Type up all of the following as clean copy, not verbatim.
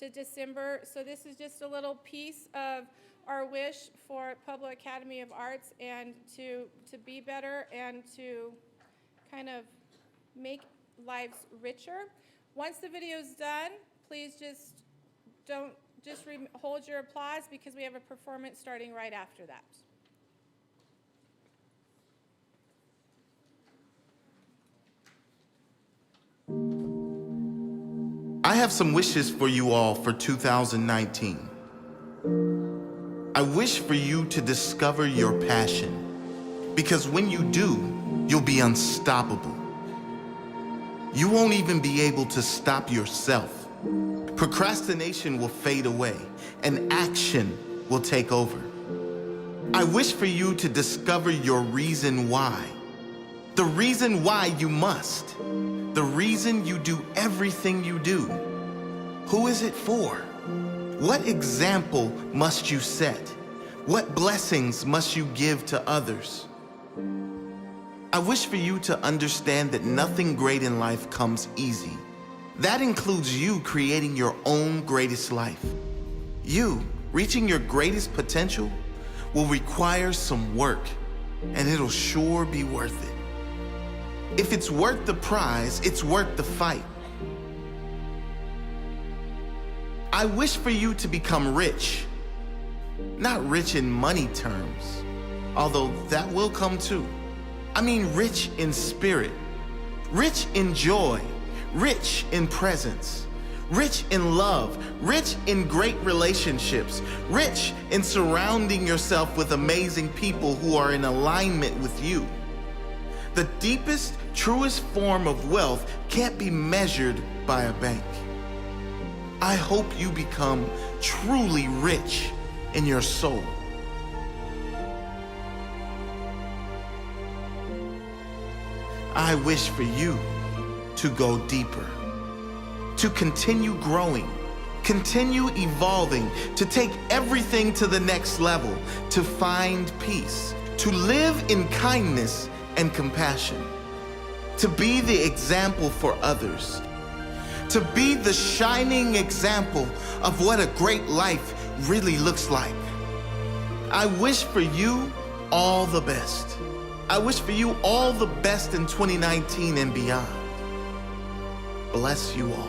to December. So this is just a little piece of our wish for Pueblo Academy of Arts and to be better and to kind of make lives richer. Once the video is done, please hold your applause because we have a performance starting right after that. I have some wishes for you all for 2019. I wish for you to discover your passion, because when you do, you'll be unstoppable. You won't even be able to stop yourself. Procrastination will fade away and action will take over. I wish for you to discover your reason why. The reason why you must. The reason you do everything you do. Who is it for? What example must you set? What blessings must you give to others? I wish for you to understand that nothing great in life comes easy. That includes you creating your own greatest life. You reaching your greatest potential will require some work, and it'll sure be worth it. If it's worth the prize, it's worth the fight. I wish for you to become rich. Not rich in money terms, although that will come too. I mean rich in spirit, rich in joy, rich in presence, rich in love, rich in great relationships, rich in surrounding yourself with amazing people who are in alignment with you. The deepest, truest form of wealth can't be measured by a bank. I hope you become truly rich in your soul. I wish for you to go deeper, to continue growing, continue evolving, to take everything to the next level, to find peace, to live in kindness and compassion, to be the example for others, to be the shining example of what a great life really looks like. I wish for you all the best. I wish for you all the best in 2019 and beyond. Bless you all.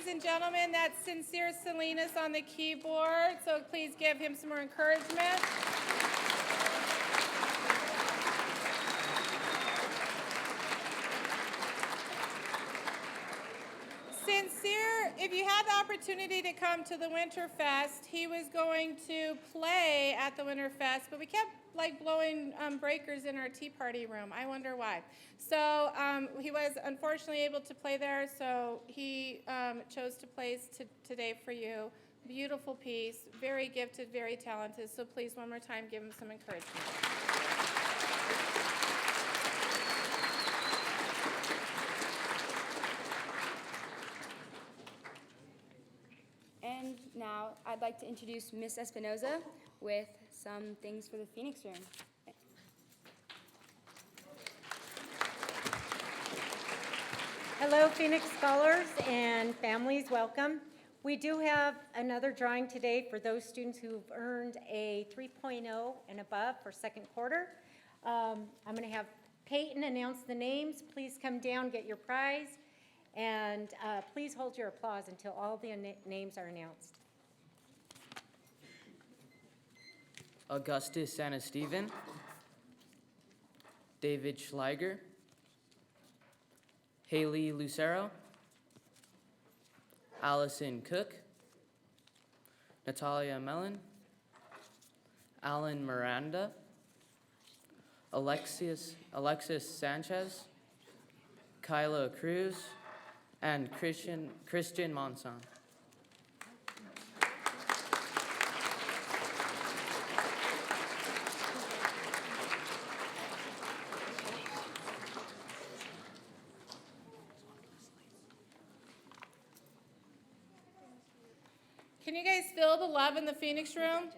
ladies and gentlemen, that's Sincere Salinas on the keyboard, so please give him some more encouragement. Sincere, if you had the opportunity to come to the Winterfest, he was going to play at the Winterfest, but we kept like blowing breakers in our tea party room. I wonder why. So he was unfortunately able to play there, so he chose to play today for you. Beautiful piece, very gifted, very talented. So please, one more time, give him some encouragement. And now I'd like to introduce Miss Espinoza with some things for the Phoenix Room. Hello, Phoenix scholars and families, welcome. We do have another drawing today for those students who've earned a 3.0 and above for second quarter. I'm going to have Peyton announce the names. Please come down, get your prize, and please hold your applause until all the names are announced. Augustus Anasteven, David Schleiger, Haley Lucero, Allison Cook, Natalia Mellon, Alan Miranda, Alexis Sanchez, Kyla Cruz, and Christian Monson. Can you guys feel the love in the Phoenix Room?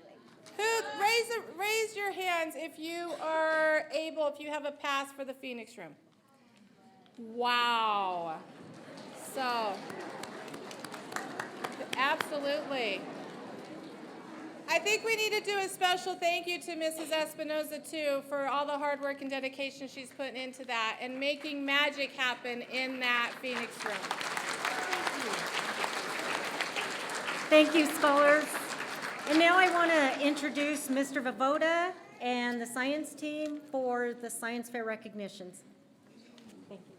Raise your hands if you are able, if you have a pass for the Phoenix Room. Wow. So, absolutely. I think we need to do a special thank you to Mrs. Espinoza, too, for all the hard work and dedication she's putting into that and making magic happen in that Phoenix Room. Thank you, scholars. And now I want to introduce Mr. Vavoda and the science team for the science fair recognitions. Thank you.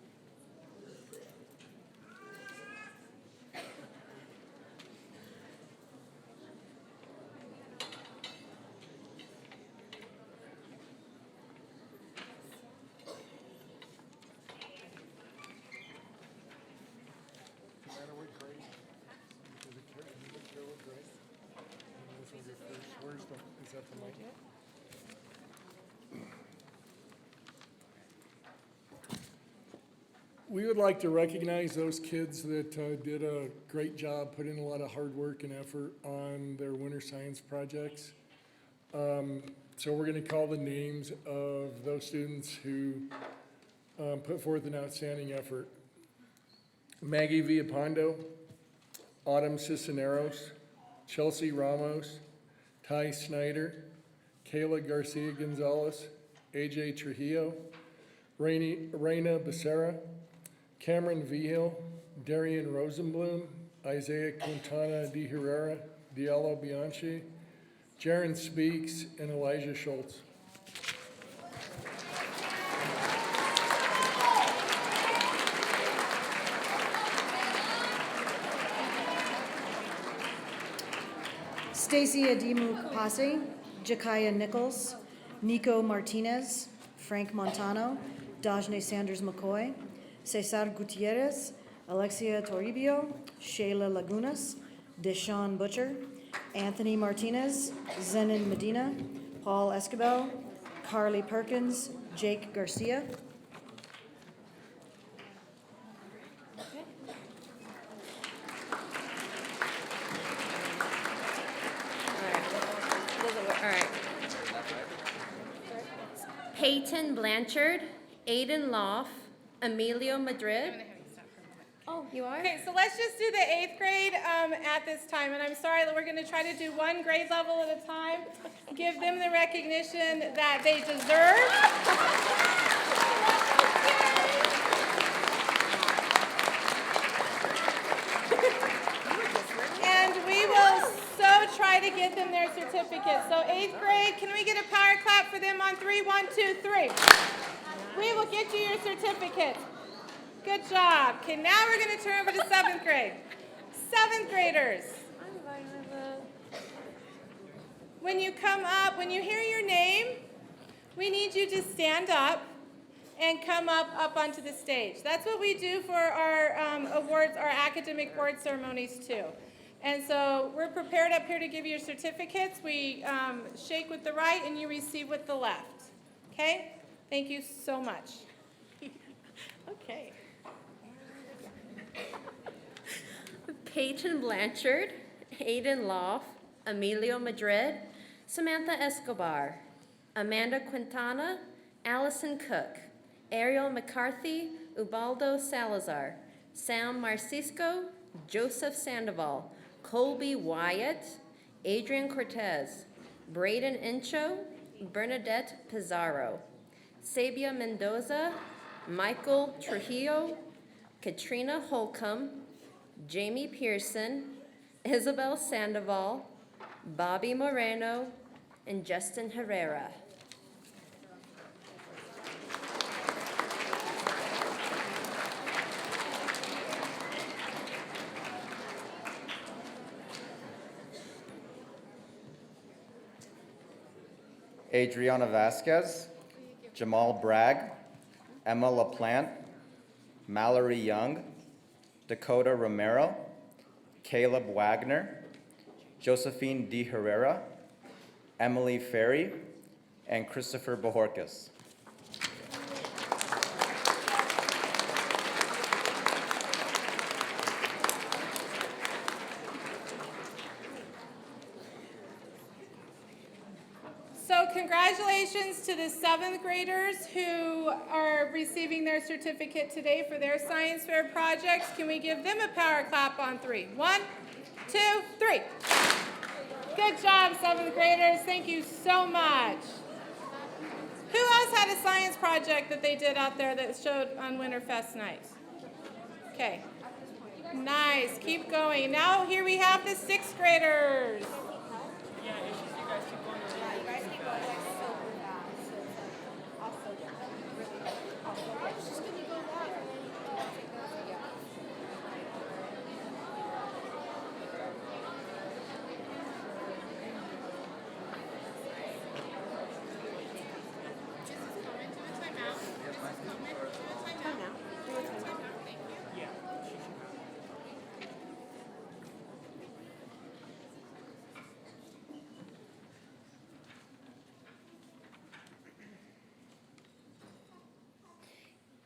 We would like to recognize those kids that did a great job, put in a lot of hard work and effort on their winter science projects. So we're going to call the names of those students who put forth an outstanding effort. Maggie Villapondo, Autumn Cisneros, Chelsea Ramos, Ty Snyder, Kayla Garcia Gonzalez, AJ Trujillo, Reina Becerra, Cameron Vigil, Darian Rosenblum, Isaiah Quintana de Herrera, Diallo Bianchi, Jaron Speaks, and Elijah Schultz. Stacy Adimu Pase, Jakaya Nichols, Nico Martinez, Frank Montano, Dajne Sanders McCoy, Cesar Gutierrez, Alexia Toribio, Shayla Lagunas, Deshaun Butcher, Anthony Martinez, Zenon Medina, Paul Escobar, Carly Perkins, Jake Garcia. All right. Peyton Blanchard, Aiden Loff, Emilio Madrid. Oh, you are? Okay, so let's just do the 8th grade at this time. And I'm sorry that we're going to try to do one grade level at a time. Give them the recognition that they deserve. certificates. So 8th grade, can we get a power clap for them on 3? 1, 2, 3. We will get you your certificates. Good job. Okay, now we're going to turn over to 7th grade. 7th graders. When you come up, when you hear your name, we need you to stand up and come up onto the stage. That's what we do for our awards, our academic award ceremonies too. And so we're prepared up here to give you your certificates. We shake with the right and you receive with the left. Okay? Thank you so much. Okay. Peyton Blanchard, Aiden Loff, Emilio Madrid, Samantha Escobar, Amanda Quintana, Allison Cook, Ariel McCarthy, Ubaldo Salazar, Sam Marcisco, Joseph Sandoval, Colby Wyatt, Adrian Cortez, Braden Incho, Bernadette Pizarro, Sabia Mendoza, Michael Trujillo, Katrina Holcomb, Jamie Pearson, Isabel Sandoval, Bobby Moreno, and Justin Herrera. Adriana Vasquez, Jamal Bragg, Emma LaPlante, Mallory Young, Dakota Romero, Caleb Wagner, Josephine D. Herrera, Emily Ferry, and Christopher Bojorquez. So congratulations to the 7th graders who are receiving their certificate today for their science fair projects. Can we give them a power clap on 3? 1, 2, 3. Good job, 7th graders. Thank you so much. Who else had a science project that they did out there that showed on Winterfest night? Okay. Nice. Keep going. Now here we have the 6th graders.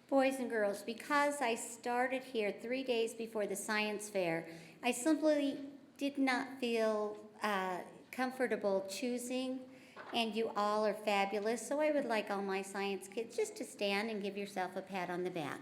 Boys and girls, because I started here 3 days before the science fair, I simply did not feel comfortable choosing, and you all are fabulous, so I would like all my science kids just to stand and give yourself a pat on the back.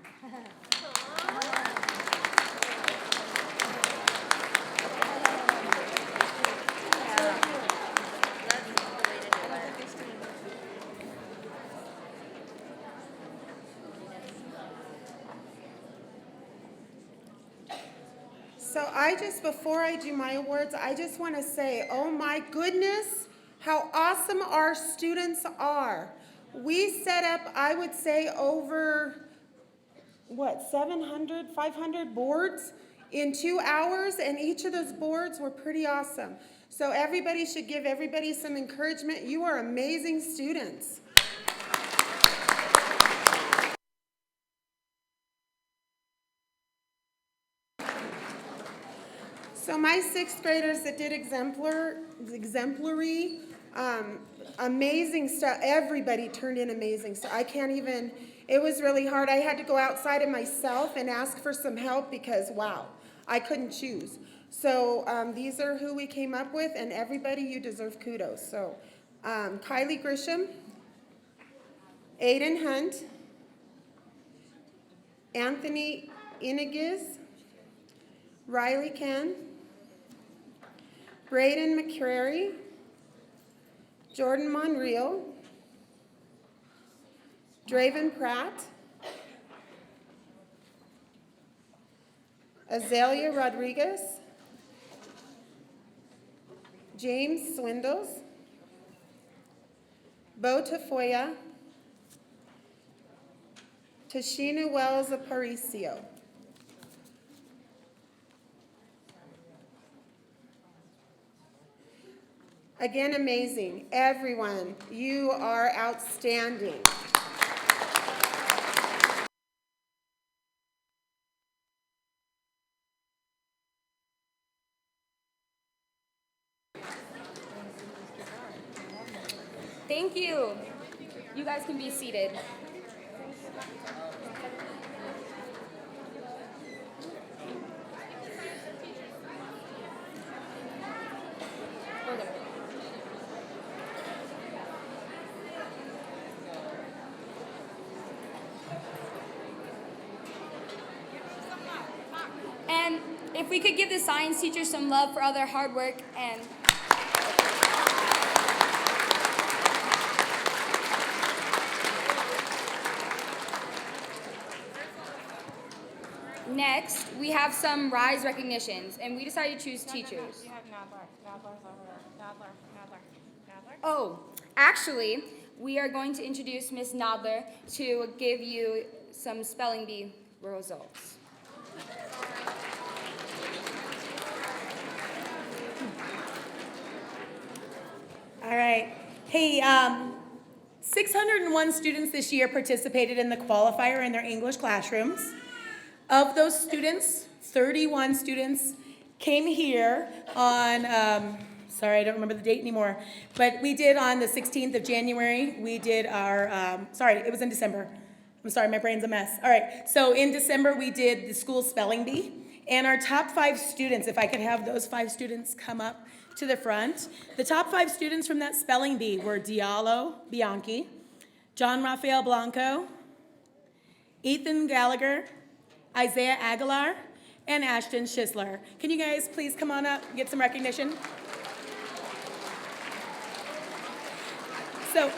So before I do my awards, I just want to say, oh my goodness, how awesome our students are. We set up, I would say, over, 700, 500 boards in 2 hours, and each of those boards were pretty awesome. So everybody should give everybody some encouragement. You are amazing students. So my 6th graders that did exemplary, amazing stuff. Everybody turned in amazing stuff. I can't even, it was really hard. I had to go outside of myself and ask for some help because, wow, I couldn't choose. So these are who we came up with, and everybody, you deserve kudos. So Kylie Grisham, Aiden Hunt, Anthony Inigiz, Riley Ken, Braden McCrary, Jordan Monreal, Draven Pratt, Azalea Rodriguez, James Swindles, Bo Tafoya, Tashina Wells Aparicio. Again, amazing. Everyone, you are outstanding. Thank you. You guys can be seated. And if we could give the science teacher some love for all their hard work and next, we have some RISE recognitions, and we decided to choose teachers. You have Nadler. Oh, actually, we are going to introduce Miss Nadler to give you some spelling bee results. All right. Hey, 601 students this year participated in the qualifier in their English classrooms. Of those students, 31 students came here on, sorry, I don't remember the date anymore, but we did on the 16th of January, we did our, sorry, it was in December. I'm sorry, my brain's a mess. All right, so in December, we did the school spelling bee. And our top 5 students, if I could have those 5 students come up to the front. The top 5 students from that spelling bee were Diallo Bianchi, John Rafael Blanco, Ethan Gallagher, Isaiah Aguilar, and Ashton Schisler. Can you guys please come on up and get some recognition? So,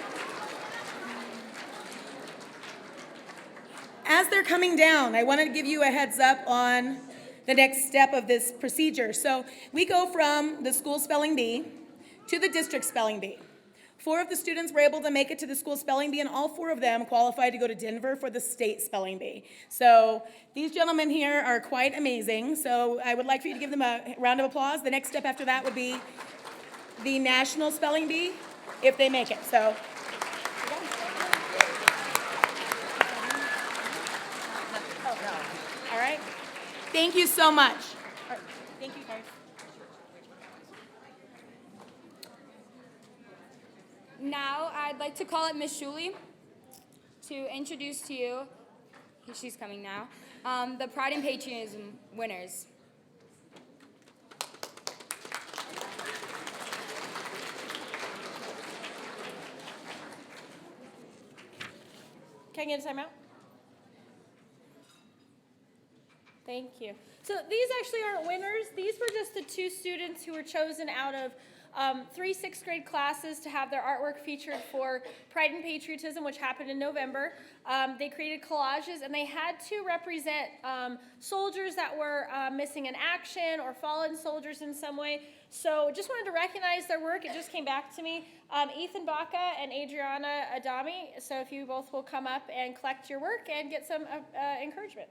as they're coming down, I wanted to give you a heads up on the next step of this procedure. So we go from the school spelling bee to the district spelling bee. 4 of the students were able to make it to the school spelling bee, and all 4 of them qualified to go to Denver for the state spelling bee. So these gentlemen here are quite amazing. So I would like for you to give them a round of applause. The next step after that would be the national spelling bee, if they make it. So. All right. Thank you so much. Thank you, guys. Now, I'd like to call it Miss Shuley to introduce to you, she's coming now, the Pride and Patriotism winners. Can I get a timeout? Thank you. So these actually aren't winners. These were just the 2 students who were chosen out of 3 6th grade classes to have their artwork featured for Pride and Patriotism, which happened in November. They created collages, and they had to represent soldiers that were missing in action or fallen soldiers in some way. So just wanted to recognize their work. It just came back to me. Ethan Baca and Adriana Adami. So if you both will come up and collect your work and get some encouragement.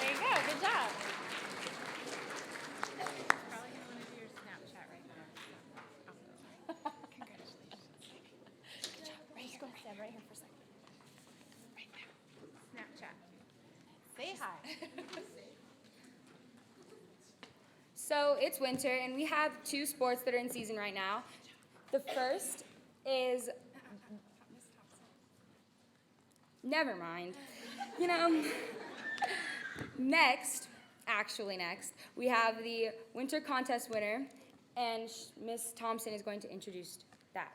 There you go. Good job. Probably gonna want to do your Snapchat right now. Congratulations. Good job. Right here. Stand right here for a second. Right there. Snapchat. Say hi. So it's winter, and we have 2 sports that are in season right now. The first is, never mind. You know, next, we have the winter contest winner, and Miss Thompson is going to introduce that.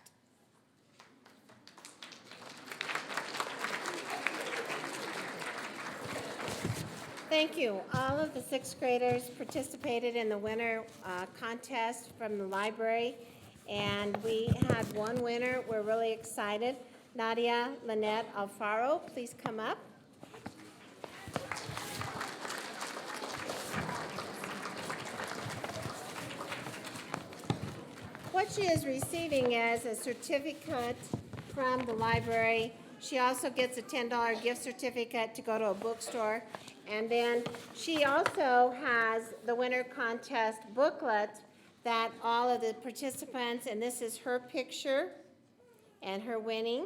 Thank you. All of the 6th graders participated in the winter contest from the library, and we had one winner. We're really excited. Nadia Lynette Alfaro, please come up. what she is receiving is a certificate from the library. She also gets a $10 gift certificate to go to a bookstore. And then she also has the winter contest booklet that all of the participants, and this is her picture and her winning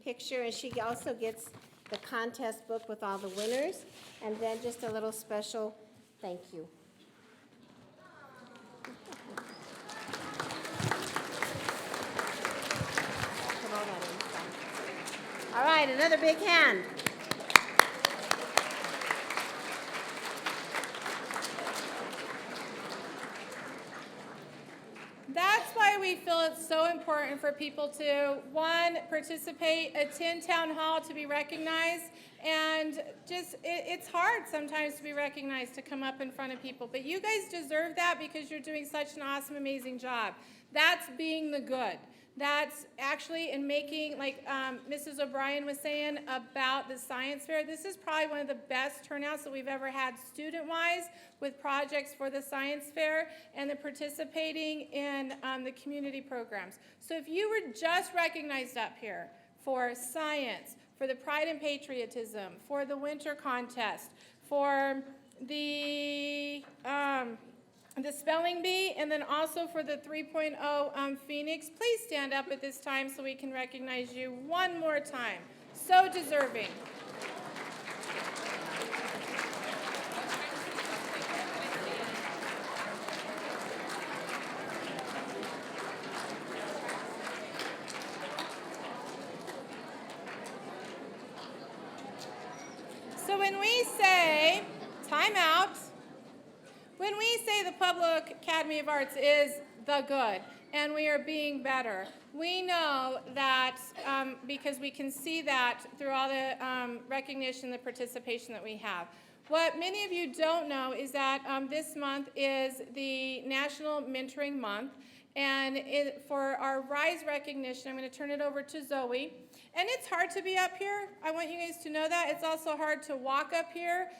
picture, and she also gets the contest book with all the winners, and then just a little special thank you. Put all that inside. All right, another big hand. That's why we feel it's so important for people to, one, participate, attend town hall to be recognized, and just, it's hard sometimes to be recognized, to come up in front of people, but you guys deserve that because you're doing such an awesome, amazing job. That's being the good. That's actually in making, like Mrs. O'Brien was saying about the science fair, this is probably one of the best turnouts that we've ever had student-wise with projects for the science fair and the participating in the community programs. So if you were just recognized up here for science, for the Pride and Patriotism, for the winter contest, for the spelling bee, and then also for the 3.0 Phoenix, please stand up at this time so we can recognize you one more time. So deserving. So when we say time out, when we say the Public Academy of Arts is the good and we are being better, we know that because we can see that through all the recognition, the participation that we have. What many of you don't know is that this month is the National Mentoring Month, and for our RISE recognition, I'm going to turn it over to Zoe. And it's hard to be up here. I want you guys to know that. It's also hard to walk up here.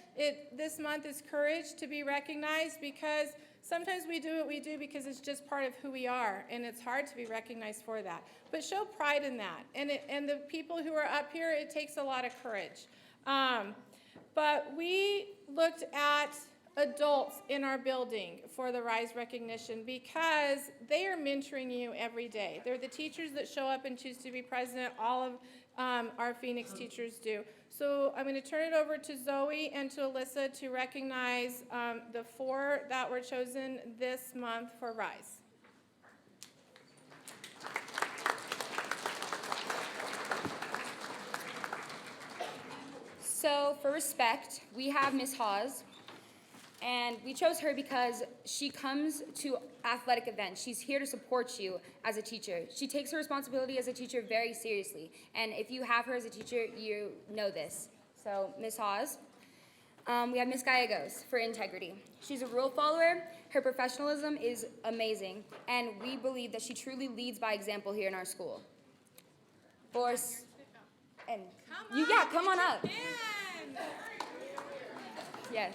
This month is courage to be recognized, because sometimes we do what we do because it's just part of who we are, and it's hard to be recognized for that. But show pride in that. And the people who are up here, it takes a lot of courage. But we looked at adults in our building for the RISE recognition because they are mentoring you every day. They're the teachers that show up and choose to be president. All of our Phoenix teachers do. So I'm going to turn it over to Zoe and to Alyssa to recognize the 4 that were chosen this month for RISE. So for respect, we have Miss Hawes. And we chose her because she comes to athletic events. She's here to support you as a teacher. She takes her responsibility as a teacher very seriously. And if you have her as a teacher, you know this. So, Miss Hawes. We have Miss Gallegos for integrity. She's a rule follower. Her professionalism is amazing. And we believe that she truly leads by example here in our school. Come on up. Yes.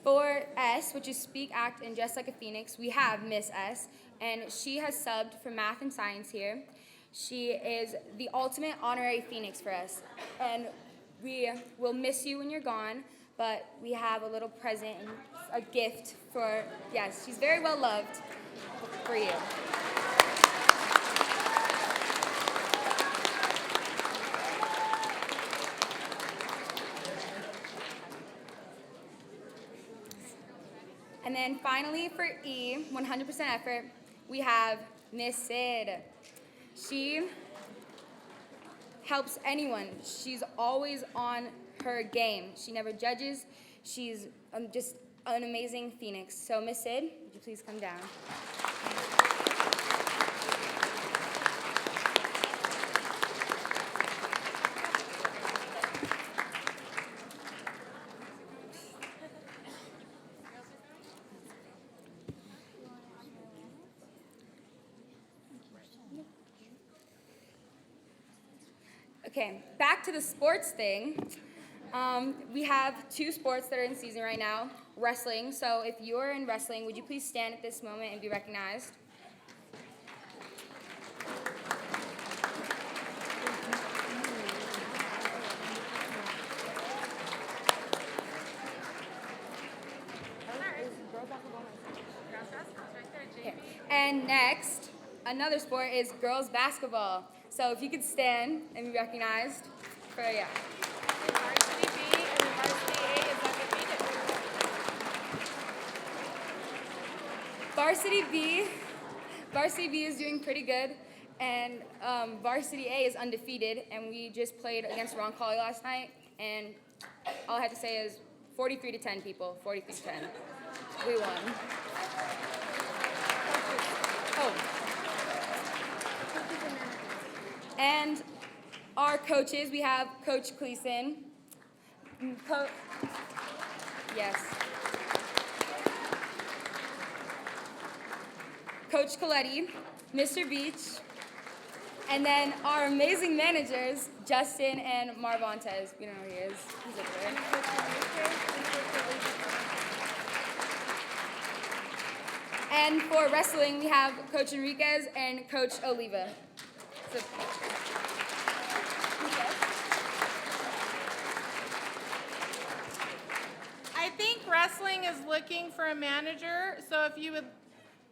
For S, which is Speak, Act, and Just Like a Phoenix, we have Miss S, and she has subbed for math and science here. She is the ultimate honorary Phoenix for us, and we will miss you when you're gone, but we have a little present and a gift for, yes, she's very well loved for you. And then finally for E, 100% effort, we have Miss Sid. She helps anyone. She's always on her game. She never judges. She's just an amazing Phoenix. So Miss Sid, would you please come down? Okay, back to the sports thing. We have 2 sports that are in season right now. Wrestling. So if you're in wrestling, would you please stand at this moment and be recognized? Okay. And next, another sport is girls basketball. So if you could stand and be recognized for, yeah. Varsity B and then varsity A is undefeated. Varsity B is doing pretty good, and Varsity A is undefeated, and we just played against Roncalli last night, and all I have to say is 43-10, people, 43-10. We won. Oh. And our coaches, we have Coach Cleason, yes. Coach Coletti, Mr. Beach, and then our amazing managers, Justin and Marvantes. We don't know who he is. He's over there. And for wrestling, we have Coach Enriquez and Coach Oliva. So, I think wrestling is looking for a manager, so if you would,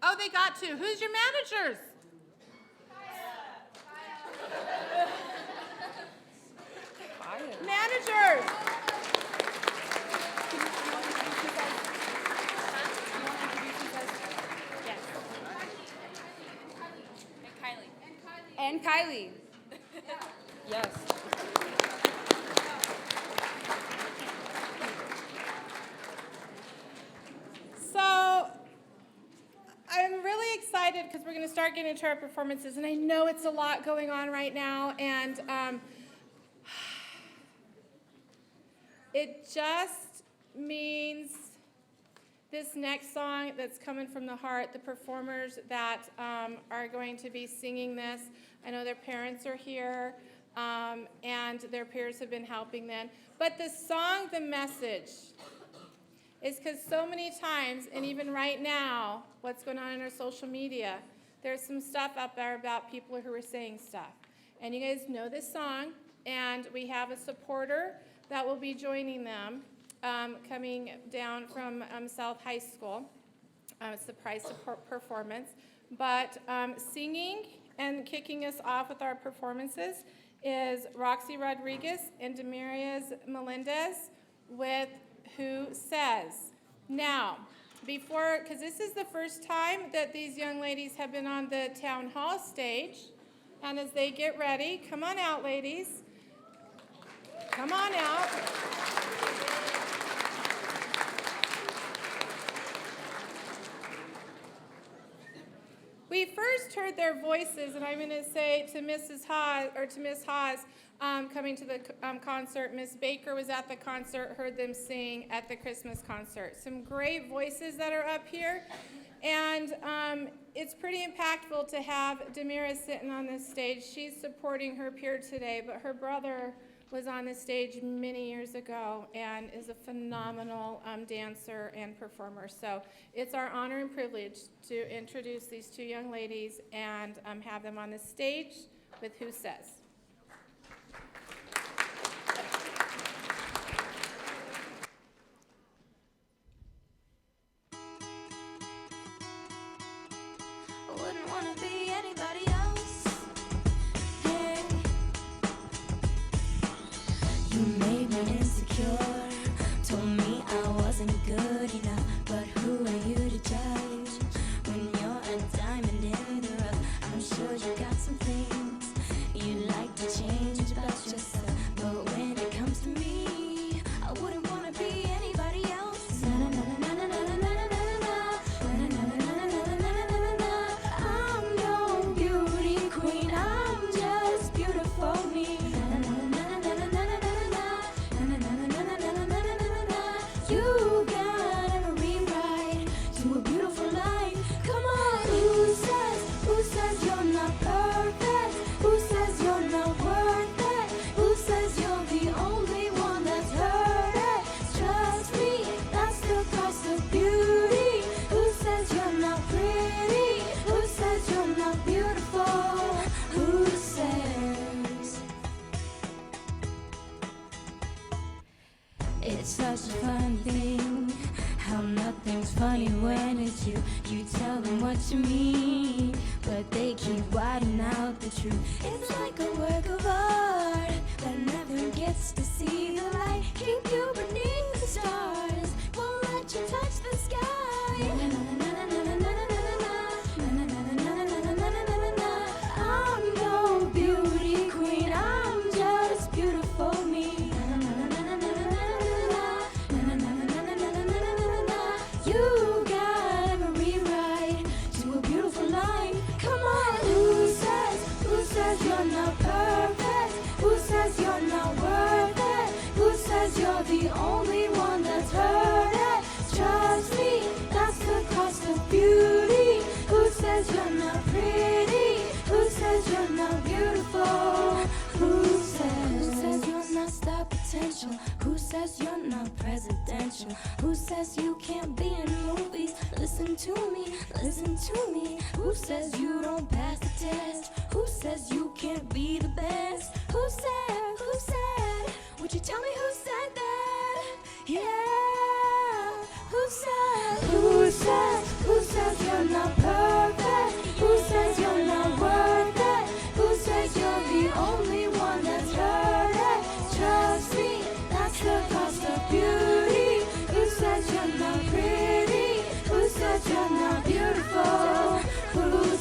oh, they got 2. Who's your managers? Managers! and Kylie. Yes. So I'm really excited because we're going to start getting into our performances, and I know it's a lot going on right now, and it just means this next song that's coming from the heart, the performers that are going to be singing this, I know their parents are here, and their peers have been helping them. But the song, the message, is because so many times, and even right now, what's going on in our social media, there's some stuff out there about people who are saying stuff. And you guys know this song, and we have a supporter that will be joining them coming down from South High School. It's the prize performance. But singing and kicking us off with our performances is Roxy Rodriguez and Demarias Melendez with Who Says. Now, before, because this is the first time that these young ladies have been on the town hall stage, and as they get ready, come on out, ladies. Come on out. We first heard their voices, and I'm going to say to Mrs. Haas, or to Miss Haas, coming to the concert. Miss Baker was at the concert, heard them sing at the Christmas concert. Some great voices that are up here, and it's pretty impactful to have Demira sitting on this stage. She's supporting her peer today, but her brother was on the stage many years ago and is a phenomenal dancer and performer. So it's our honor and privilege to introduce these two young ladies and have them on the stage with Who Says. I wouldn't want to be anybody else. Hey, you made me insecure, told me I wasn't good enough, but who are you to judge when you're a diamond in the rough? I'm sure you got some things you'd like to change about yourself, but when it comes to me, I wouldn't want to be anybody else. Na na na na na na na na na na. Na na na na na na na na na. I'm no beauty queen, I'm just beautiful me. Na na na na na na na na na. Na na na na na na na na na na. You got It's such a fun thing, how nothing's funny when it's you. You tell them what you mean, but they keep whiting out the truth. It's like a work of art that never gets to see the light. Keep you beneath the stars, won't let you touch the sky. I'm no beauty queen, I'm just beautiful me. You got every right to a beautiful life. Come on, who says you're not perfect? Who says you're not worth it? Who says you're the only one that's heard it? Trust me, that's the cost of beauty. Who says you're not pretty? Who says you're not beautiful? Who says you're not star potential? Who says you're not presidential? Who says you can't be in movies? Listen to me, listen to me. Who says you don't pass the test? Who says you can't be the best? Who said? Would you tell me who said that? Yeah. Who says you're not perfect? Who says you're not worth it? Who says you're the only one that's heard it? Trust me, that's the cost of beauty. Who says you're not pretty? Who says you're not beautiful? Who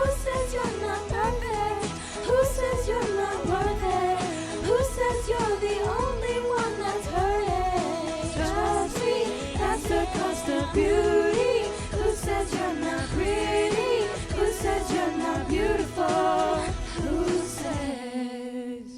says you're not perfect? Who says you're not worth it? Who says you're the only one that's heard it? Trust me, that's the cost of beauty. Who says you're not pretty? Who says you're not beautiful? Who says?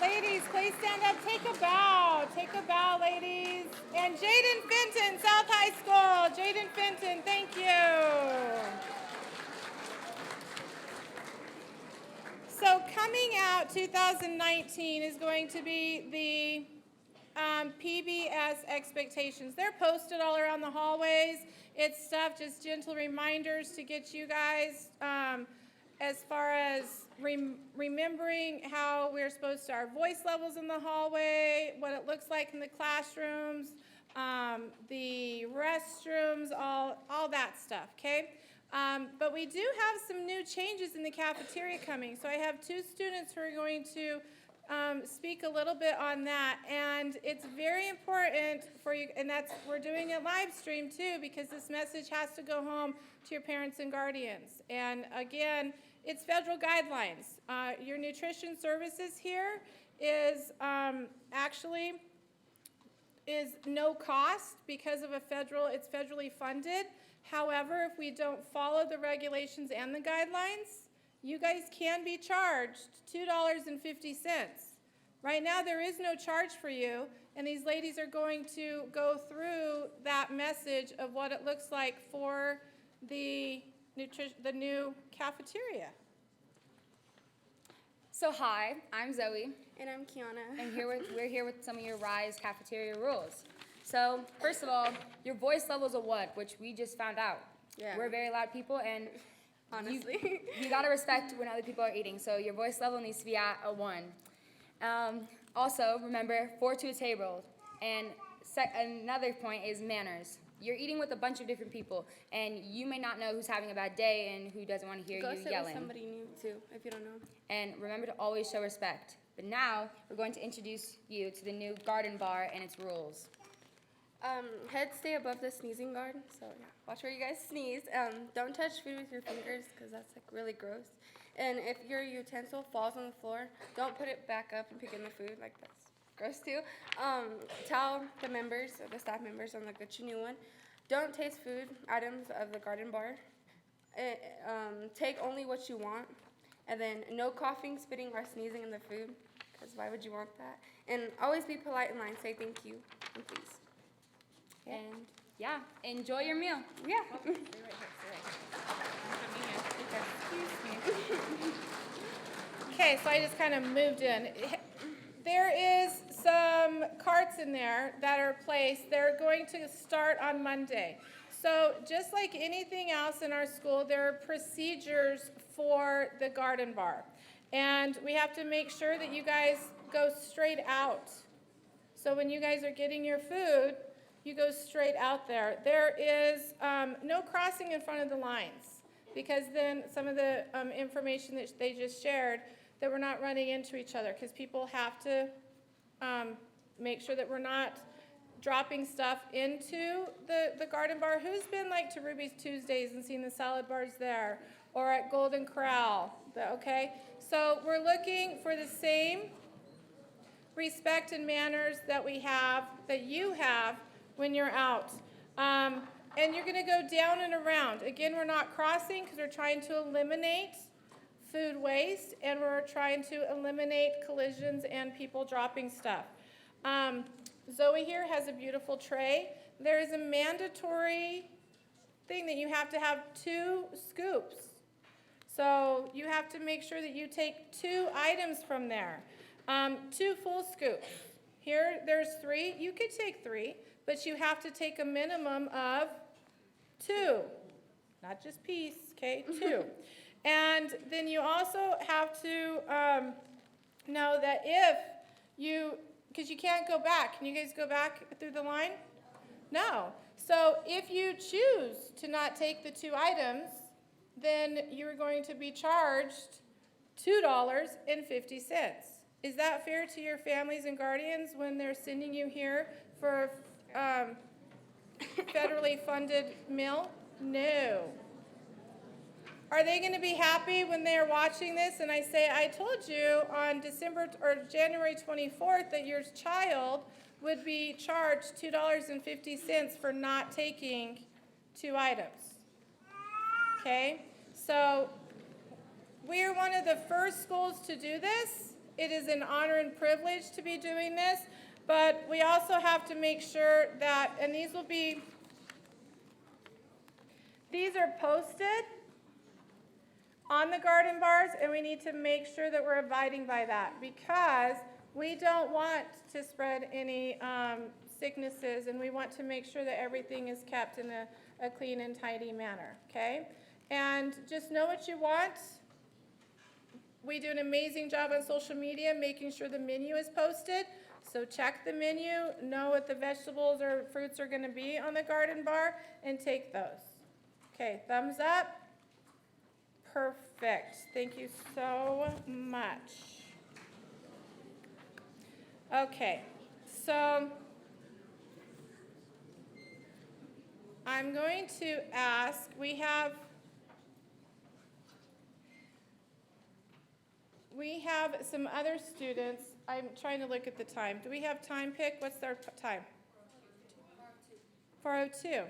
Ladies, please stand up. Take a bow. Take a bow, ladies. And Jaden Fenton, South High School. Jaden Fenton, thank you. So coming out 2019 is going to be the PBS expectations. They're posted all around the hallways. It's stuff, just gentle reminders to get you guys as far as remembering how we're supposed to, our voice levels in the hallway, what it looks like in the classrooms, the restrooms, all that stuff, okay? But we do have some new changes in the cafeteria coming. So I have two students who are going to speak a little bit on that. And it's very important for you, and we're doing a live stream too, because this message has to go home to your parents and guardians. And again, it's federal guidelines. Your nutrition services here is actually no cost because of it's federally funded. However, if we don't follow the regulations and the guidelines, you guys can be charged $2.50. Right now, there is no charge for you, and these ladies are going to go through that message of what it looks like for the new cafeteria. So hi, I'm Zoe. And I'm Kiana. And we're here with some of your RISE cafeteria rules. So first of all, your voice level's a 1, which we just found out. Yeah. We're very loud people, and honestly, you gotta respect when other people are eating. So your voice level needs to be at a 1. Also, remember 4 to a table. And another point is manners. You're eating with a bunch of different people, and you may not know who's having a bad day and who doesn't want to hear Go you sit yelling. with somebody new too, if you don't know. And remember to always show respect. But now we're going to introduce you to the new garden bar and its rules. Heads stay above the sneezing guard, so yeah, watch where you guys sneeze. Don't touch food with your fingers, because that's like really gross. And if your utensil falls on the floor, don't put it back up and pick in the food, like that's gross too. Tell the members, the staff members, on like get you new one. Don't taste food items of the garden bar. Take only what you want. And then no coughing, spitting, or sneezing in the food, because why would you want that? And always be polite in line. Say thank you and please. Yeah. And yeah, enjoy your meal. Yeah. Stay right here. Okay, so I just kind of moved in. There is some carts in there that are placed. They're going to start on Monday. So just like anything else in our school, there are procedures for the garden bar. And we have to make sure that you guys go straight out. So when you guys are getting your food, you go straight out there. There is no crossing in front of the lines, because then some of the information that they just shared, that we're not running into each other, because people have to make sure that we're not dropping stuff into the garden bar. Who's been like to Ruby's Tuesdays and seen the salad bars there, or at Golden Corral? Okay, so we're looking for the same respect and manners that you have when you're out. And you're going to go down and around. Again, we're not crossing because we're trying to eliminate food waste, and we're trying to eliminate collisions and people dropping stuff. Zoe here has a beautiful tray. There is a mandatory thing that you have to have 2 scoops. So you have to make sure that you take 2 items from there. 2 full scoops. Here, there's 3. You could take 3, but you have to take a minimum of 2. Not just piece, okay? 2. And then you also have to know that if you, because you can't go back. Can you guys go back through the line? No. So if you choose to not take the 2 items, then you're going to be charged $2.50. Is that fair to your families and guardians when they're sending you here for federally funded meal? No. Are they going to be happy when they're watching this and I say, I told you on January 24th that your child would be charged $2.50 for not taking 2 items? Okay, so we are one of the first schools to do this. It is an honor and privilege to be doing this, but we also have to make sure that, and these are posted on the garden bars, and we need to make sure that we're abiding by that, because we don't want to spread any sicknesses, and we want to make sure that everything is kept in a clean and tidy manner, okay? And just know what you want. We do an amazing job on social media making sure the menu is posted. So check the menu, know what the vegetables or fruits are going to be on the garden bar, and take those. Okay, thumbs up. Perfect. Thank you so much. Okay, so I'm going to ask, we have some other students. I'm trying to look at the time. Do we have time pick? What's their time? 4:02.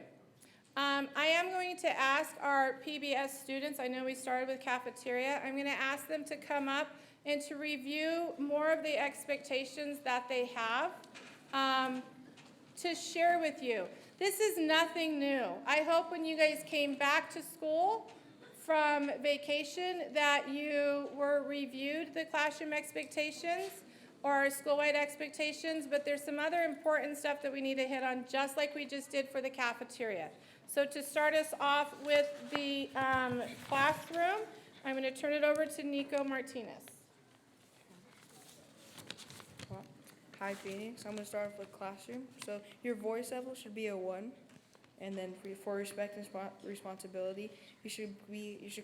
I am going to ask our PBS students, I know we started with Cafeteria, I'm going to ask them to come up and to review more of the expectations that they have to share with you. This is nothing new. I hope when you guys came back to school from vacation that you were reviewed the classroom expectations or school-wide expectations, but there's some other important stuff that we need to hit on, just like we just did for the cafeteria. So to start us off with the classroom, I'm going to turn it over to Nico Martinez. Hi Phoenix, I'm going to start off with classroom. So your voice level should be a 1. And then for respect and responsibility, you should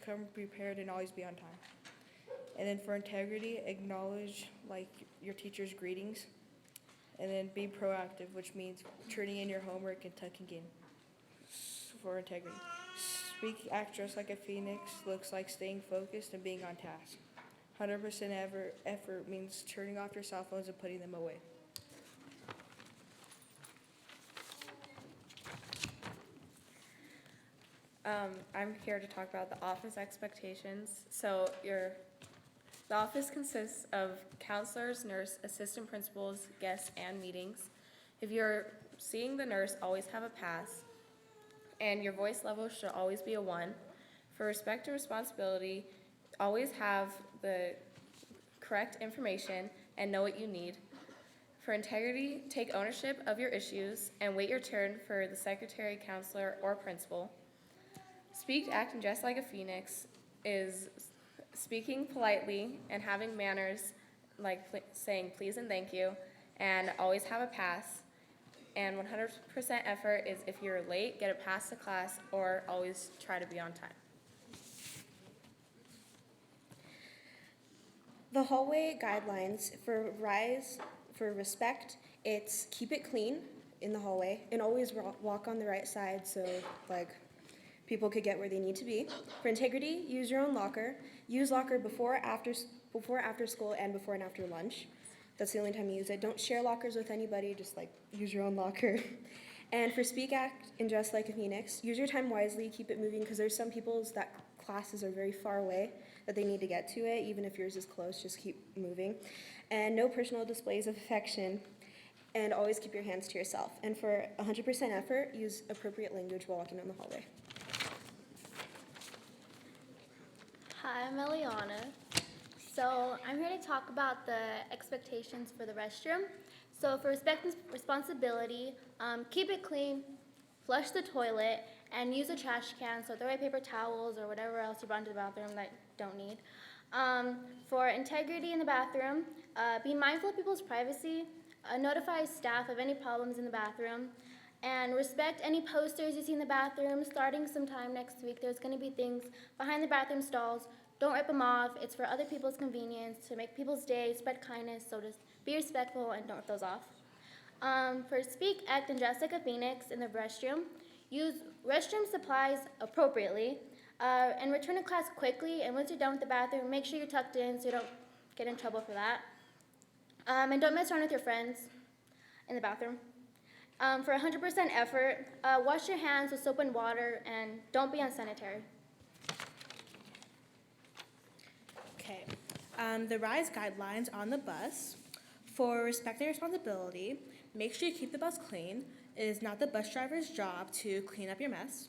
come prepared and always be on time. And then for integrity, acknowledge like your teacher's greetings. And then be proactive, which means turning in your homework and tucking in. For integrity, act just like a phoenix, looks like staying focused and being on task. 100% effort means turning off your cell phones and putting them away. I'm here to talk about the office expectations. So the office consists of counselors, nurse, assistant principals, guests, and meetings. If you're seeing the nurse, always have a pass, and your voice level should always be a 1. For respect and responsibility, always have the correct information and know what you need. For integrity, take ownership of your issues and wait your turn for the secretary, counselor, or principal. Speak, act, and dress like a phoenix is speaking politely and having manners like saying please and thank you, and always have a pass. And 100% effort is if you're late, get a pass to class, or always try to be on time. The hallway guidelines for RISE, for respect, it's keep it clean in the hallway and always walk on the right side so like people could get where they need to be. For integrity, use your own locker. Use locker before after school and before and after lunch. That's the only time you use it. Don't share lockers with anybody, just like use your own locker. And for speak, act, and dress like a phoenix, use your time wisely, keep it moving, because there's some people's that classes are very far away that they need to get to it. Even if yours is close, just keep moving. And no personal displays of affection, and always keep your hands to yourself. And for 100% effort, use appropriate language while walking down the hallway. Hi, I'm Eliana. So I'm here to talk about the expectations for the restroom. So for respect and responsibility, keep it clean, flush the toilet, and use a trash can, so throw away paper towels or whatever else you brought into the bathroom that you don't need. For integrity in the bathroom, be mindful of people's privacy, notify staff of any problems in the bathroom, and respect any posters you see in the bathroom. Starting sometime next week, there's going to be things behind the bathroom stalls. Don't rip them off. It's for other people's convenience, to make people's day, spread kindness, so just be respectful and don't rip those off. For speak, act, and dress like a phoenix in the restroom, use restroom supplies appropriately, and return to class quickly, and once you're done with the bathroom, make sure you're tucked in so you don't get in trouble for that. And don't mess around with your friends in the bathroom. For 100% effort, wash your hands with soap and water, and don't be unsanitary. Okay. The RISE guidelines on the bus. For respect and responsibility, make sure you keep the bus clean. It is not the bus driver's job to clean up your mess.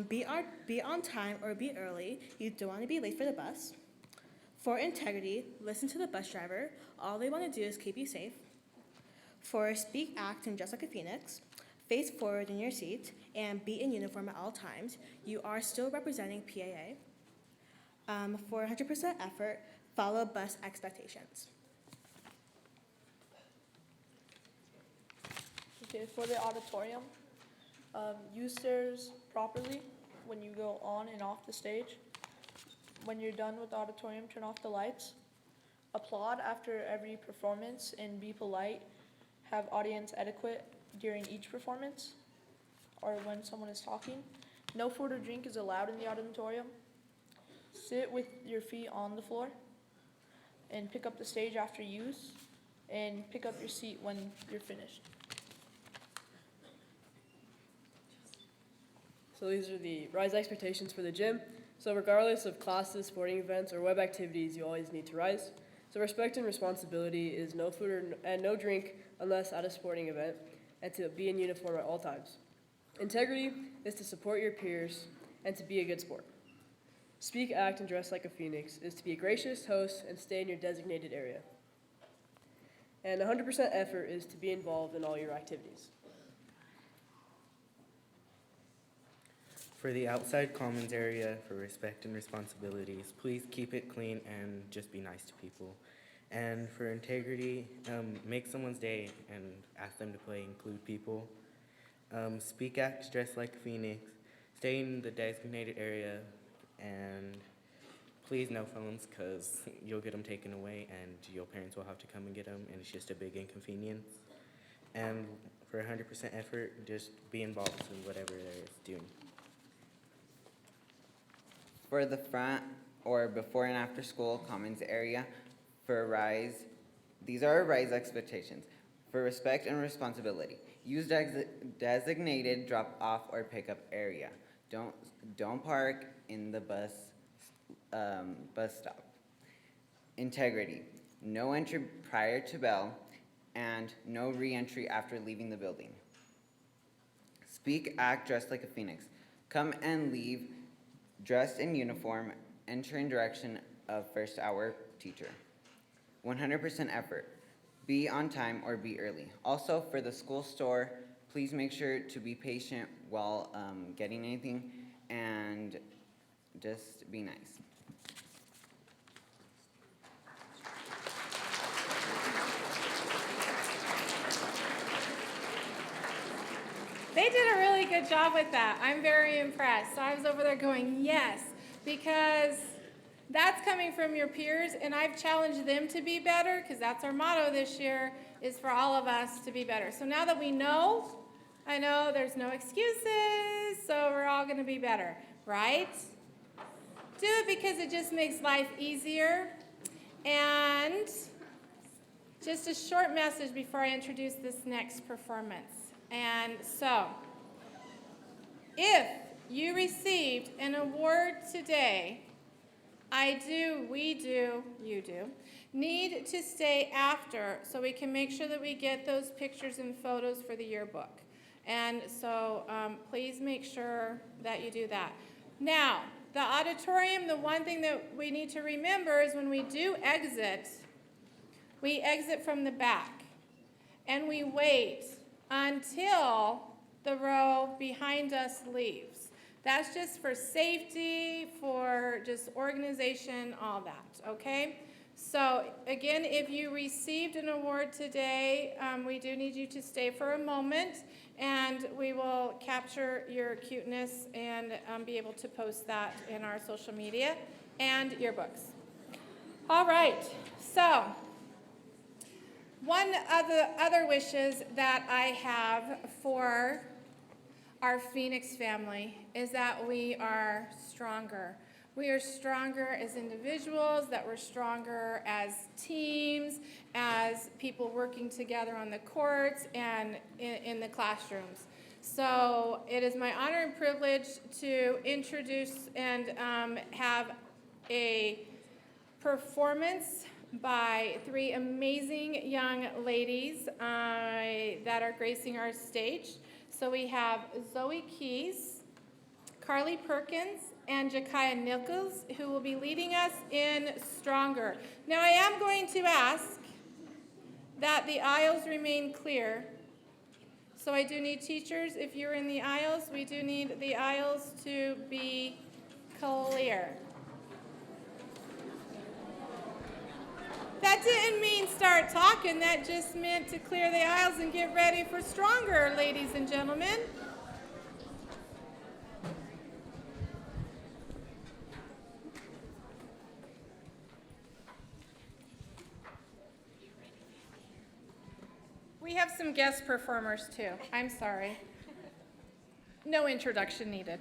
Be on time or be early. You don't want to be late for the bus. For integrity, listen to the bus driver. All they want to do is keep you safe. For speak, act, and dress like a phoenix, face forward in your seat and be in uniform at all times. You are still representing PAA. For 100% effort, follow bus expectations. Okay, for the auditorium, use stairs properly when you go on and off the stage. When you're done with the auditorium, turn off the lights. Applaud after every performance and be polite. Have audience etiquette during each performance or when someone is talking. No food or drink is allowed in the auditorium. Sit with your feet on the floor and pick up the stage after use, and pick up your seat when you're finished. So these are the RISE expectations for the gym. So regardless of classes, sporting events, or web activities, you always need to rise. So respect and responsibility is no food and no drink unless at a sporting event, and to be in uniform at all times. Integrity is to support your peers and to be a good sport. Speak, act, and dress like a phoenix is to be a gracious host and stay in your designated area. And 100% effort is to be involved in all your activities. For the outside commons area, for respect and responsibilities, please keep it clean and just be nice to people. And for integrity, make someone's day and ask them to play, include people. Speak, act, dress like a phoenix, stay in the designated area, and please no phones, because you'll get them taken away and your parents will have to come and get them, and it's just a big inconvenience. And for 100% effort, just be involved in whatever they're doing. For the front or before and after school commons area, for RISE, these are our RISE expectations. For respect and responsibility, use designated drop-off or pickup area. Don't park in the bus stop. Integrity, no entry prior to bell and no re-entry after leaving the building. Speak, act, dress like a phoenix. Come and leave dressed in uniform, enter in direction of first hour teacher. 100% effort. Be on time or be early. Also, for the school store, please make sure to be patient while getting anything and just be nice. They did a really good job with that. I'm very impressed. So I was over there going, yes, because that's coming from your peers, and I've challenged them to be better, because that's our motto this year, is for all of us to be better. So now that we know, I know there's no excuses, so we're all going to be better, right? Do it because it just makes life easier. And just a short message before I introduce this next performance. And so, if you received an award today, you do, need to stay after so we can make sure that we get those pictures and photos for the yearbook. And so please make sure that you do that. Now, the auditorium, the one thing that we need to remember is when we do exit, we exit from the back. And we wait until the row behind us leaves. That's just for safety, for just organization, all that, okay? So again, if you received an award today, we do need you to stay for a moment, and we will capture your cuteness and be able to post that in our social media and yearbooks. All right, so one of the other wishes that I have for our Phoenix family is that we are stronger. We are stronger as individuals, that we're stronger as teams, as people working together on the courts and in the classrooms. So it is my honor and privilege to introduce and have a performance by three amazing young ladies that are gracing our stage. So we have Zoe Keys, Carly Perkins, and Jakaya Nichols, who will be leading us in Stronger. Now I am going to ask that the aisles remain clear. So I do need teachers, if you're in the aisles, we do need the aisles to be clear. That didn't mean start talking, that just meant to clear the aisles and get ready for Stronger, ladies and gentlemen. We have some guest performers too, I'm sorry. No introduction needed.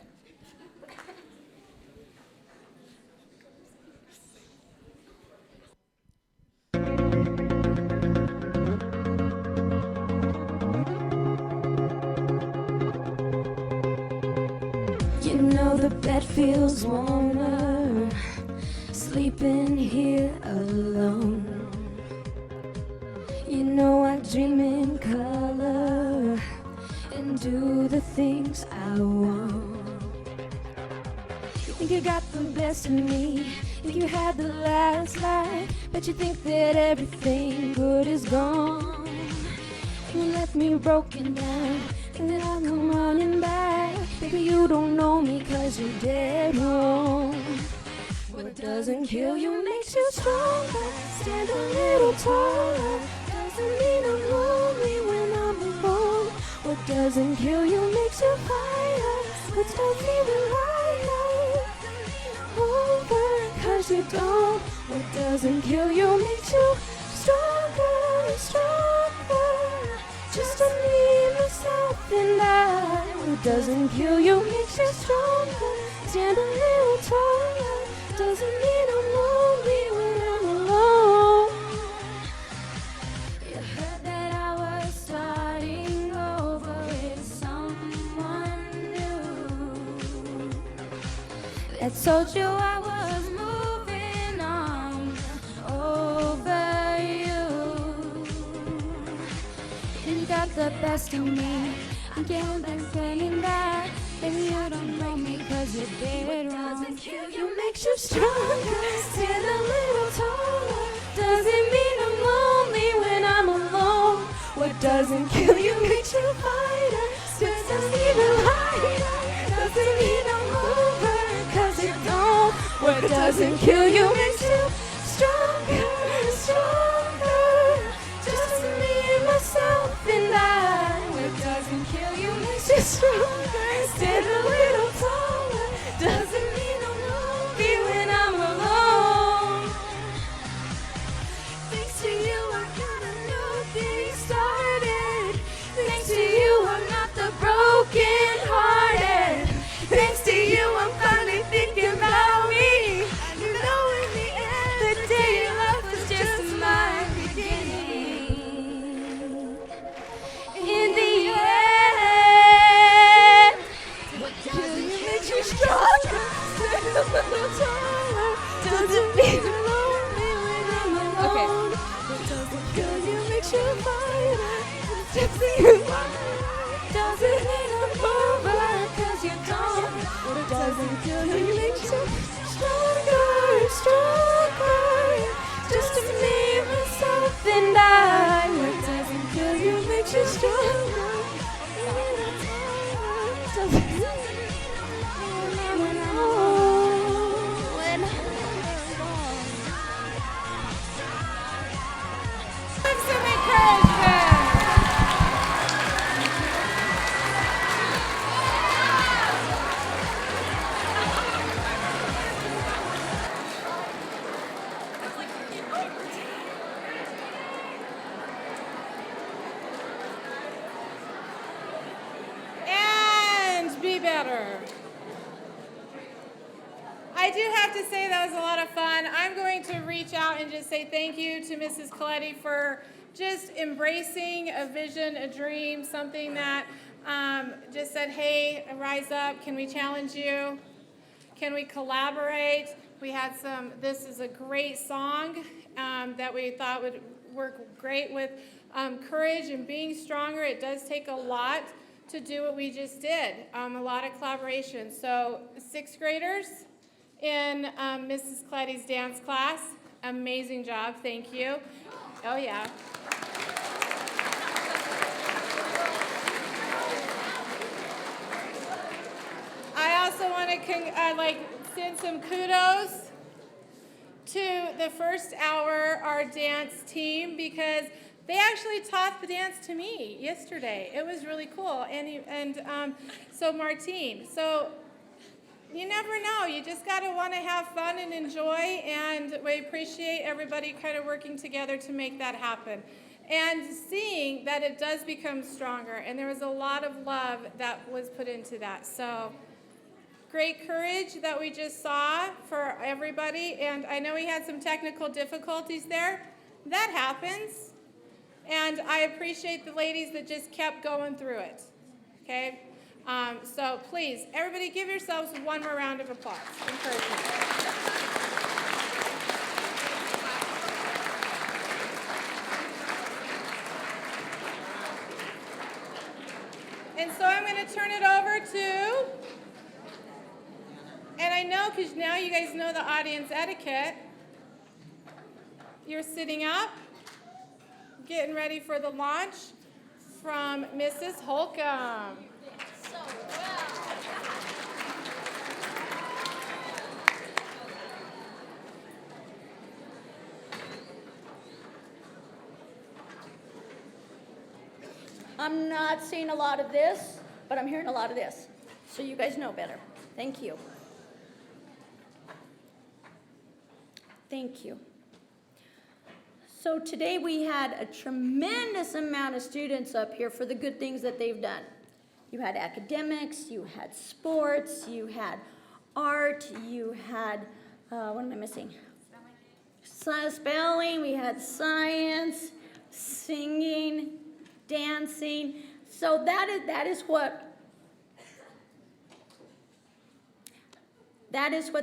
You know the bed feels warmer, sleeping here alone. You know I dream in color and do the things I want. You think you got the best of me, think you had the last laugh, but you think that everything good is gone. You left me broken down, and then I come running back. Baby, you don't know me 'cause you're dead wrong. What doesn't kill you makes you stronger. Stand a little taller. Doesn't mean I'm lonely when I'm alone. What doesn't kill you makes you higher. But stop feeling right over 'cause you don't. What doesn't kill you makes you stronger, stronger. Just to me, myself, and I. What doesn't kill you makes you stronger. Stand a little taller. Doesn't mean I'm lonely when I'm alone. You heard that I was starting over with someone new. That told you I was moving on over you. And you got the best of me. I'm getting back, bending back. Baby, you don't know me 'cause you're dead wrong. Doesn't kill you makes you stronger. Stand a little taller. Doesn't mean I'm lonely when I'm alone. doesn't kill you makes you fighter. Just even lighter. Doesn't mean I'm over, 'cause it don't. What doesn't kill you makes you stronger, stronger. Just me, myself, and I. What doesn't kill you makes you stronger. Stand a little taller. Doesn't mean I'm lonely when I'm alone. Thanks to you, I got a new thing started. Thanks to you, I'm not the broken hearted. Thanks to you, I'm finally thinking about me. You know, in the end, the day of life was just my beginning. In the end, what doesn't make you stronger? Stand a little taller. Doesn't mean you're lonely when I'm alone. What doesn't kill you makes you fighter. Just you doesn't mean I'm over, 'cause you don't. What doesn't kill you makes you stronger, stronger. Just me, myself, and I. What doesn't kill you makes you stronger. Doesn't when I'm alone. When Have some encouragement. And be better. I do have to say that was a lot of fun. I'm going to reach out and just say thank you to Mrs. Coletti for just embracing a vision, a dream, something that just said, hey, rise up, can we challenge you? Can we collaborate? We had this is a great song that we thought would work great with courage and being stronger. It does take a lot to do what we just did, a lot of collaboration. So 6th graders in Mrs. Coletti's dance class, amazing job, thank you. Oh yeah. I also want to send some kudos to the first hour, our dance team, because they actually taught the dance to me yesterday. It was really cool. So Martine, so you never know. You just got to want to have fun and enjoy, and we appreciate everybody kind of working together to make that happen. And seeing that it does become stronger, and there was a lot of love that was put into that. So great courage that we just saw for everybody, and I know we had some technical difficulties there. That happens, and I appreciate the ladies that just kept going through it, okay? So please, everybody give yourselves one more round of applause. Encouragement. And so I'm going to turn it over to, and I know because now you guys know the audience etiquette. You're sitting up, getting ready for the launch from Mrs. Holcomb. I'm not seeing a lot of this, but I'm hearing a lot of this. So you guys know better. Thank you. Thank you. So today we had a tremendous amount of students up here for the good things that they've done. You had academics, you had sports, you had art, you had, what am I missing? Spelling, we had science, singing, dancing. So that is what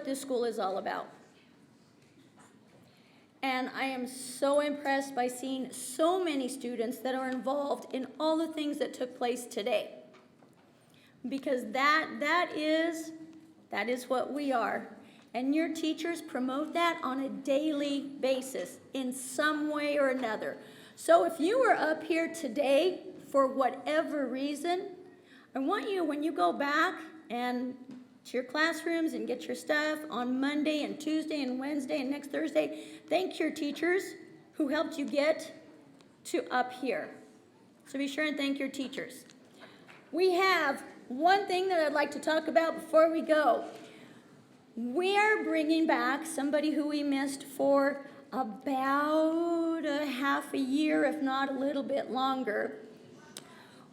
this school is all about. And I am so impressed by seeing so many students that are involved in all the things that took place today. Because that is what we are. And your teachers promote that on a daily basis in some way or another. So if you were up here today for whatever reason, I want you, when you go back and to your classrooms and get your stuff on Monday and Tuesday and Wednesday and next Thursday, thank your teachers who helped you get to up here. So be sure and thank your teachers. We have one thing that I'd like to talk about before we go. We are bringing back somebody who we missed for about a half a year, if not a little bit longer.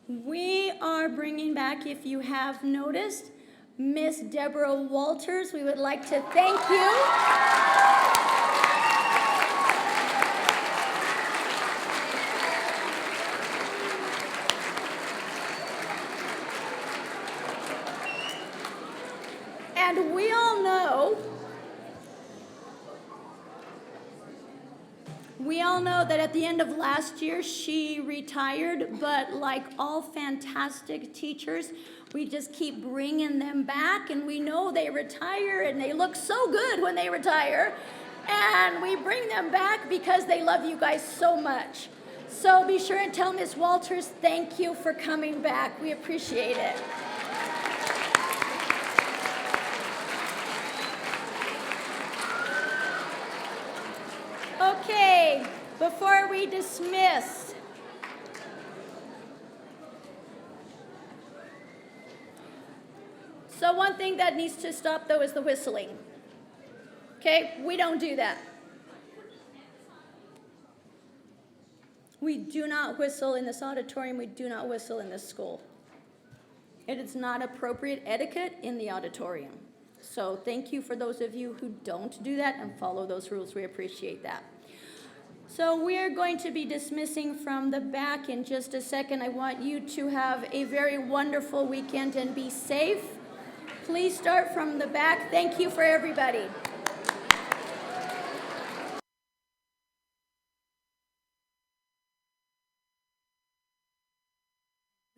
We are bringing back, if you have noticed, Miss Deborah Walters. We would like to thank you. And we all know that at the end of last year, she retired, but like all fantastic teachers, we just keep bringing them back, and we know they retire, and they look so good when they retire, and we bring them back because they love you guys so much. So be sure and tell Miss Walters, thank you for coming back. We appreciate it. Okay, before we dismiss, so one thing that needs to stop though is the whistling. Okay, we don't do that. We do not whistle in this auditorium, we do not whistle in this school. It is not appropriate etiquette in the auditorium. So thank you for those of you who don't do that and follow those rules. We appreciate that. So we are going to be dismissing from the back in just a second. I want you to have a very wonderful weekend and be safe. Please start from the back. Thank you for everybody.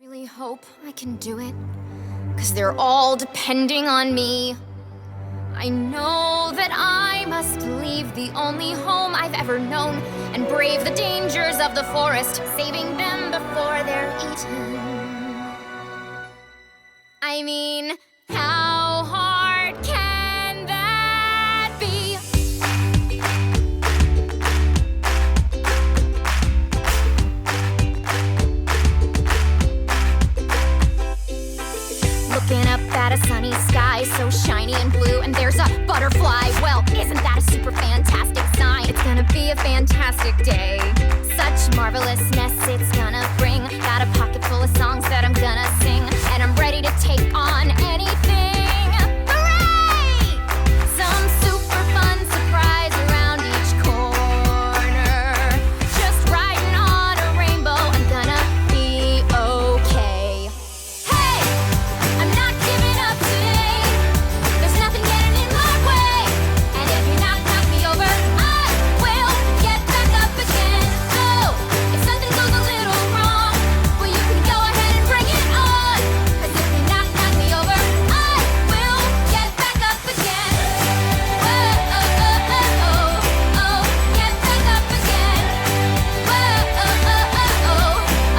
Really hope I can do it, 'cause they're all depending on me. I know that I must leave the only home I've ever known and brave the dangers of the forest, saving them before they're eaten. I mean, how hard can that be? Looking up at a sunny sky so shiny and blue, and there's a butterfly. Well, isn't that a super fantastic sign? It's gonna be a fantastic day. Such marvelousness it's gonna bring. Got a pocket full of songs that I'm gonna sing, and I'm ready to take on anything. Hooray! Some super fun surprise around each corner. Just riding on a rainbow, I'm gonna be okay. Hey! I'm not giving up today. There's nothing getting in my way. And if you knock me over, I will get back up again. Oh, if something goes a little wrong, well, you can go ahead and bring it on. 'Cause if you knock me over, I will get back up again. Whoa, oh, oh, oh, oh, oh, get back up again. Whoa, oh, oh, oh, oh,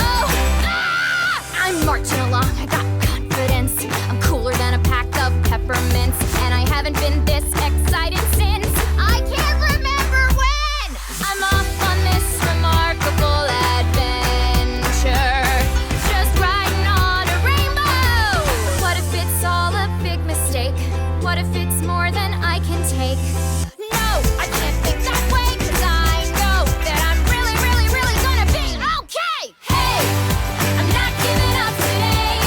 oh, ah! I'm marching along, I got confidence. I'm cooler than a pack of peppermints, and I haven't been this excited since I can't remember when. I'm off on this remarkable adventure, just riding on a rainbow. What if it's all a big mistake? What if it's more than I can take? No, I can't think that way, 'cause I know that I'm really, really, really gonna be okay. Hey, I'm not giving up today.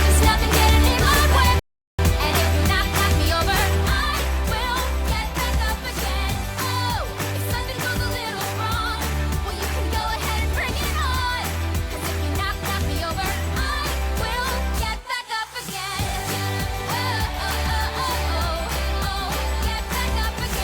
There's nothing getting in my way. And if you knock me over, I will get back up again. Oh, if something goes a little wrong, well, you can go ahead and bring it on. 'Cause if you knock me over, I will get back up again. Whoa, oh, oh, oh, oh, oh, get back up again.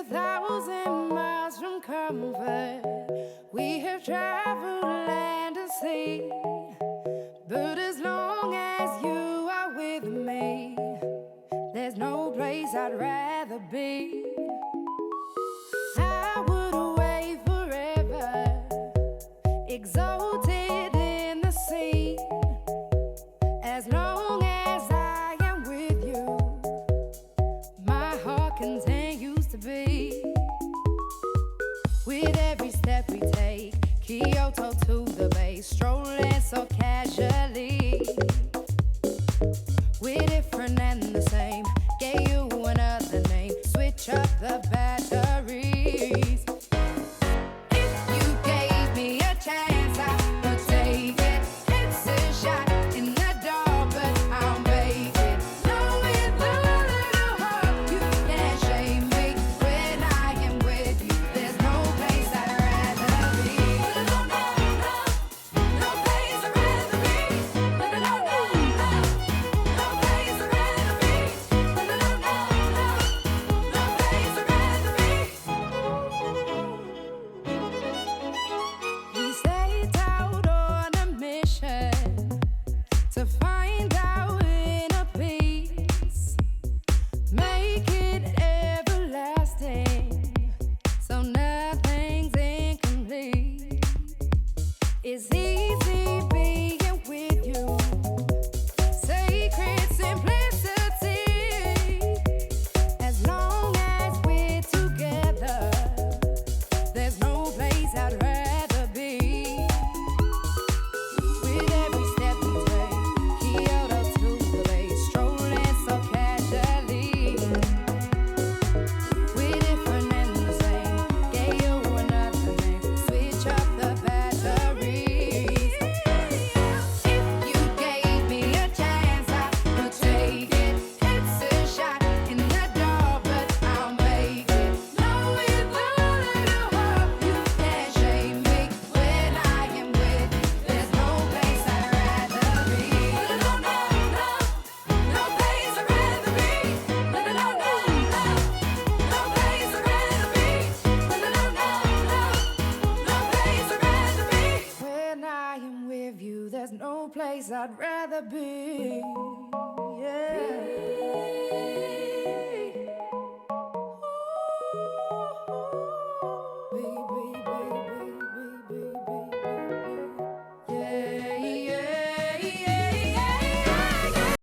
1,000 miles from comfort. We have traveled land and sea, but as long as you are with me, there's no place I'd rather be. I would away forever, exalted in the sea. As long as I am with you, my heart continues to beat. With every step we take, Kyoto to the bay, strolling so casually. We're different and the same, gave you another name, switch up the batteries. If you gave me a chance, I would take it. It's a shot in the dark, but I'll make it. Knowing the little hope you can't shame me. When I am with you, there's no place I'd rather be. No, no, no, no place I'd rather be. No, no, no, no, no place I'd rather be. No, no, no, no, no place I'd rather be. We set out on a mission to find our inner peace, make it everlasting, so nothing's incomplete. It's easy being with you, sacred simplicity. As long as we're together, there's no place I'd rather be. With every step we take, Kyoto to the bay, strolling so casually. We're different and the same, gave you another name, switch up the batteries. If you gave me a chance, I would take it. It's a shot in the dark, but I'll make it. Knowing the little hope you can't shame me. When I am with you, there's no place I'd rather be. No, no, no, no place I'd rather be. No, no, no, no, no place I'd rather be. No, no, no, no, no place I'd rather be. When I am with you, there's no place I'd rather be. Yeah.